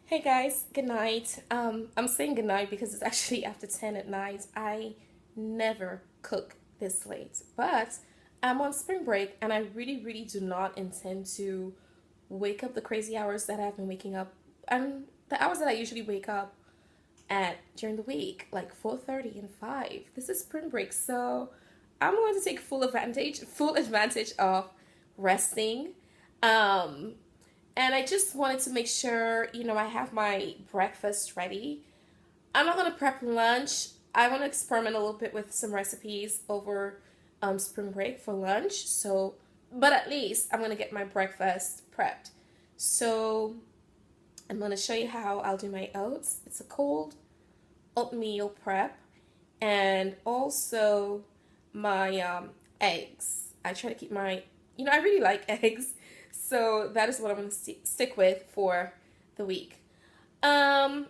Hey guys, good night. I'm saying good night because it's actually after 10 at night. I never cook this late, but I'm on spring break and I really do not intend to wake up the crazy hours that I've been waking up and the hours that I usually wake up at during the week, like 4:30 and 5. This is spring break, so I'm going to take full advantage of resting. Um, and I just wanted to make sure, I have my breakfast ready. I'm not going to prep lunch. I want to experiment a little bit with some recipes over spring break for lunch. So, but at least I'm going to get my breakfast prepped. So, I'm going to show you how I'll do my oats. It's a cold oatmeal prep and also my eggs. I try to keep I really like eggs, so that is what I'm going to stick with for the week. Um,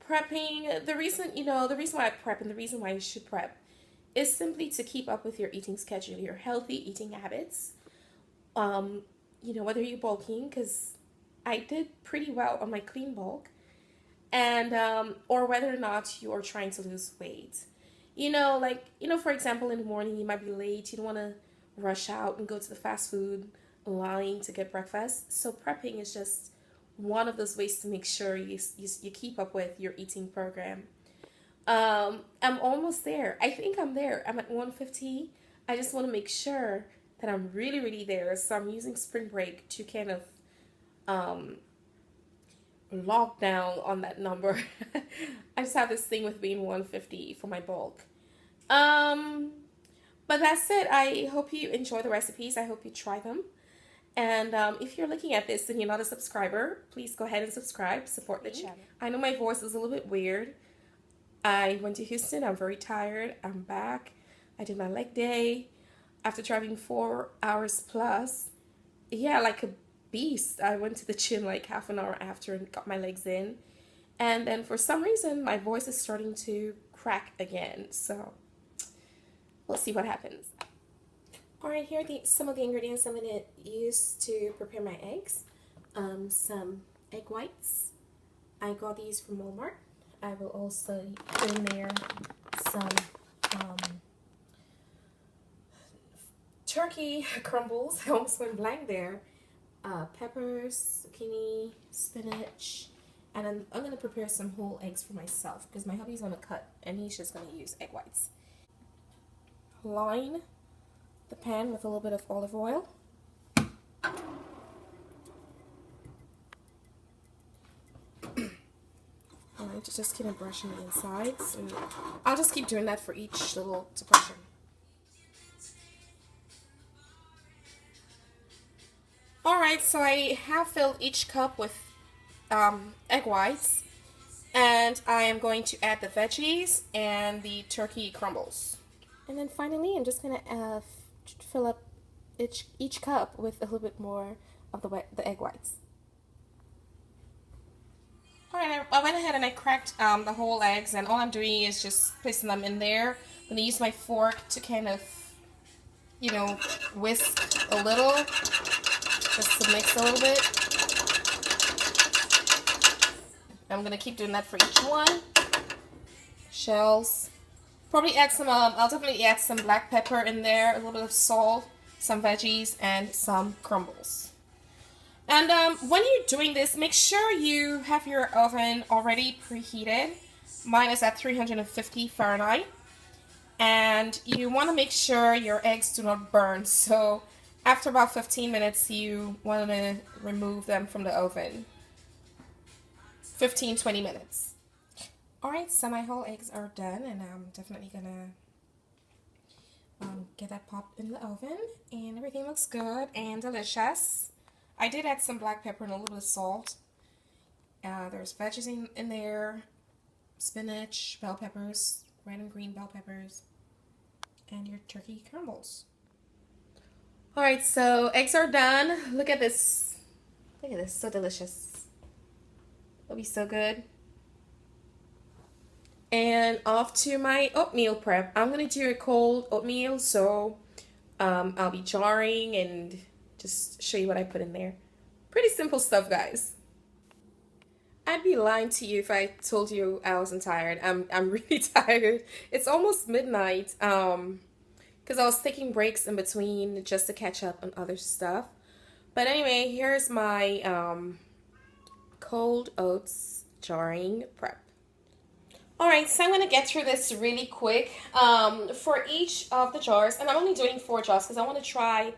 Prepping, the reason why I prep and the reason why you should prep is simply to keep up with your eating schedule, your healthy eating habits. Um, whether you're bulking, because I did pretty well on my clean bulk, and or whether or not you are trying to lose weight. For example, in the morning you might be late, you don't want to rush out and go to the fast food line to get breakfast. So prepping is just one of those ways to make sure you keep up with your eating program. I'm almost there. I think I'm there. I'm at 150. I just want to make sure that I'm really there. So I'm using spring break to kind of um, lock down on that number. I just have this thing with being 150 for my bulk. Um, but that's it. I hope you enjoy the recipes. I hope you try them. And if you're looking at this and you're not a subscriber, please go ahead and subscribe, support the channel. I know my voice is a little bit weird. I went to Houston. I'm very tired. I'm back. I did my leg day after driving 4 hours plus. Yeah, like a beast. I went to the gym like half an hour after and got my legs in. And then for some reason, my voice is starting to crack again. So we'll see what happens. Alright, here are some of the ingredients I'm going to use to prepare my eggs. Some egg whites. I got these from Walmart. I will also put in there some um, turkey crumbles. I almost went blank there. Peppers, zucchini, spinach. And I'm going to prepare some whole eggs for myself because my hubby's going to cut and he's just going to use egg whites. Line the pan with a little bit of olive oil. Alright, just keep brushing the insides. And I'll just keep doing that for each little depression. Alright, so I have filled each cup with egg whites. And I am going to add the veggies and the turkey crumbles. And then finally, I'm just going to fill up each cup with a little bit more of the egg whites. Alright, I went ahead and I cracked the whole eggs, and all I'm doing is just placing them in there. I'm going to use my fork to kind of, whisk a little, just to mix a little bit. I'm going to keep doing that for each one. Shells. Probably add some, I'll definitely add some black pepper in there, a little bit of salt, some veggies, and some crumbles. And when you're doing this, make sure you have your oven already preheated. Mine is at 350 Fahrenheit. And you want to make sure your eggs do not burn. So after about 15 minutes, you want to remove them from the oven. 15-20 minutes. Alright, so my whole eggs are done, and I'm definitely gonna get that popped in the oven, and everything looks good and delicious. I did add some black pepper and a little bit of salt. There's veggies in there, spinach, bell peppers, red and green bell peppers, and your turkey crumbles. Alright, so eggs are done. Look at this. Look at this, so delicious. It'll be so good. And off to my oatmeal prep. I'm going to do a cold oatmeal, so I'll be jarring and just show you what I put in there. Pretty simple stuff, guys. I'd be lying to you if I told you I wasn't tired. I'm really tired. It's almost midnight. Because I was taking breaks in between just to catch up on other stuff. But anyway, here's my cold oats jarring prep. All right, so I'm gonna get through this really quick. For each of the jars, and I'm only doing 4 jars because I want to try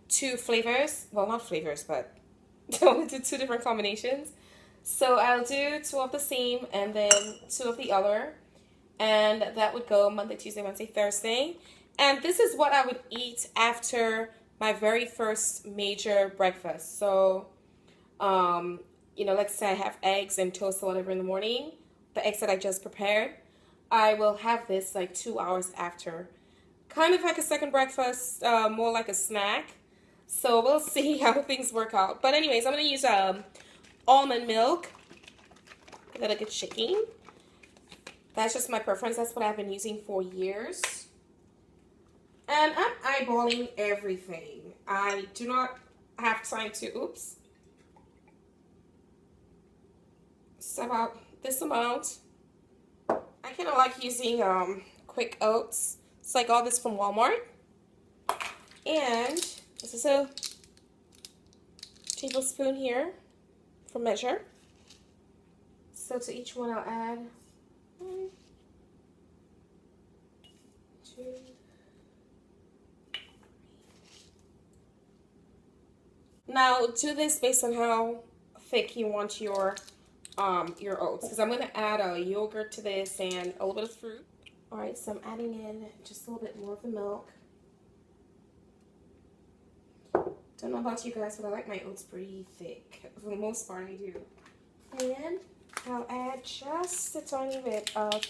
2 flavors. Well, not flavors, but I want to do 2 different combinations. So I'll do 2 of the same and then 2 of the other, and that would go Monday, Tuesday, Wednesday, Thursday. And this is what I would eat after my very first major breakfast. So, let's say I have eggs and toast or whatever in the morning, the eggs that I just prepared. I will have this like 2 hours after. Kind of like a second breakfast, more like a snack. So we'll see how things work out. But anyways, I'm going to use almond milk. Give that a good shaking. That's just my preference. That's what I've been using for years. And I'm eyeballing everything. I do not have time to, oops. It's about this amount. I kind of like using quick oats. It's like all this from Walmart. And this is a tablespoon here for measure. So to each one I'll add 1, 2. Now do this based on how thick you want your oats, because I'm going to add a yogurt to this and a little bit of fruit. All right, so I'm adding in just a little bit more of the milk. Don't know about you guys, but I like my oats pretty thick. For the most part, I do. And I'll add just a tiny bit of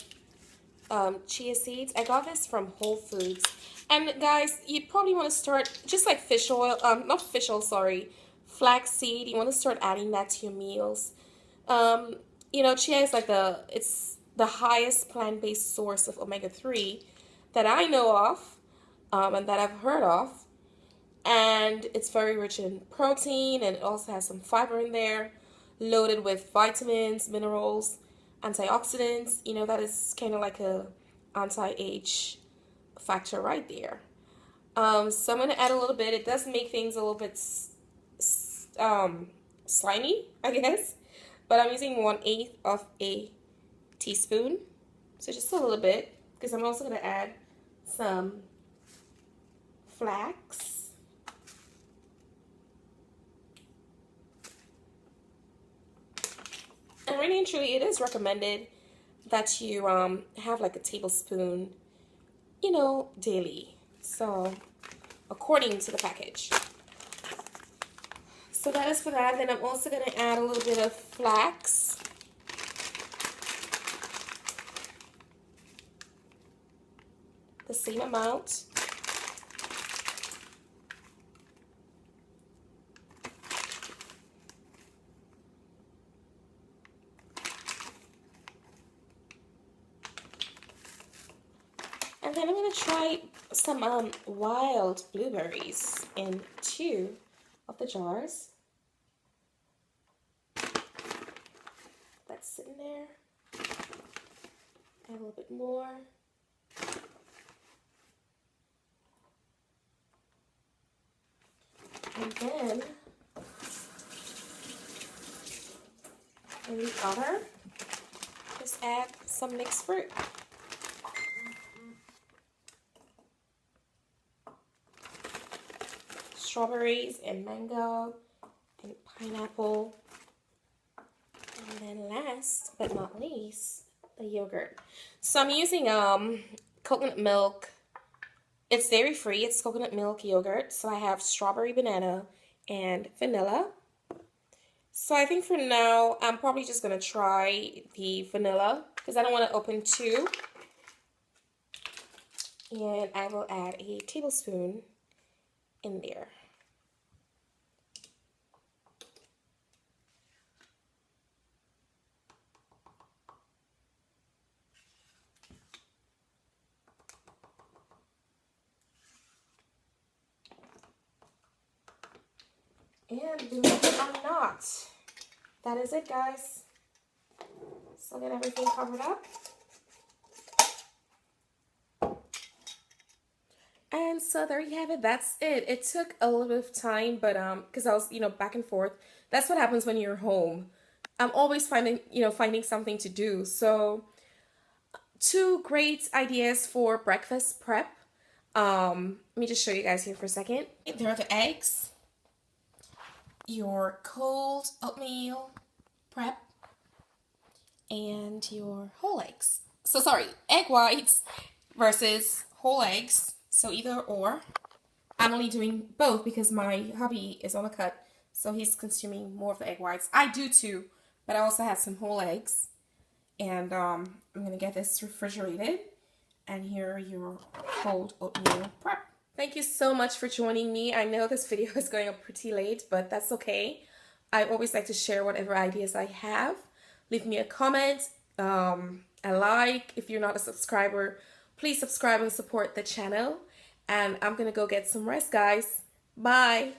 chia seeds. I got this from Whole Foods. And guys, you probably want to start just like fish oil, not fish oil, sorry, flaxseed. You want to start adding that to your meals. Chia is like it's the highest plant-based source of omega-3 that I know of, and that I've heard of. And it's very rich in protein, and it also has some fiber in there, loaded with vitamins, minerals, antioxidants. That is kind of like a anti-age factor right there. So I'm going to add a little bit. It does make things a little bit slimy, I guess. But I'm using 1/8 of a teaspoon. So just a little bit, because I'm also going to add some flax. And really and truly, it is recommended that you have like a tablespoon, daily. So, according to the package. So that is for that. Then I'm also going to add a little bit of flax. The same amount. And then I'm going to try some wild blueberries in 2 of the jars. That's sitting there. Add a little bit more. And then in the other, just add some mixed fruit. Strawberries and mango and pineapple. And then last but not least, the yogurt. So I'm using coconut milk. It's dairy free. It's coconut milk yogurt. So I have strawberry, banana, and vanilla. So I think for now, I'm probably just going to try the vanilla because I don't want to open 2. And I will add a tablespoon in there. And believe it or not, that is it, guys. So get everything covered up. And so there you have it. That's it. It took a little bit of time, but because I was, back and forth. That's what happens when you're home. I'm always finding something to do. So two great ideas for breakfast prep. Let me just show you guys here for a second. There are the eggs, your cold oatmeal prep, and your whole eggs. So sorry, egg whites versus whole eggs. So either or. I'm only doing both because my hubby is on a cut, so he's consuming more of the egg whites. I do too, but I also have some whole eggs. And I'm gonna get this refrigerated. And here are your cold oatmeal prep. Thank you so much for joining me. I know this video is going up pretty late, but that's okay. I always like to share whatever ideas I have. Leave me a comment, a like. If you're not a subscriber, please subscribe and support the channel. And I'm gonna go get some rest, guys. Bye.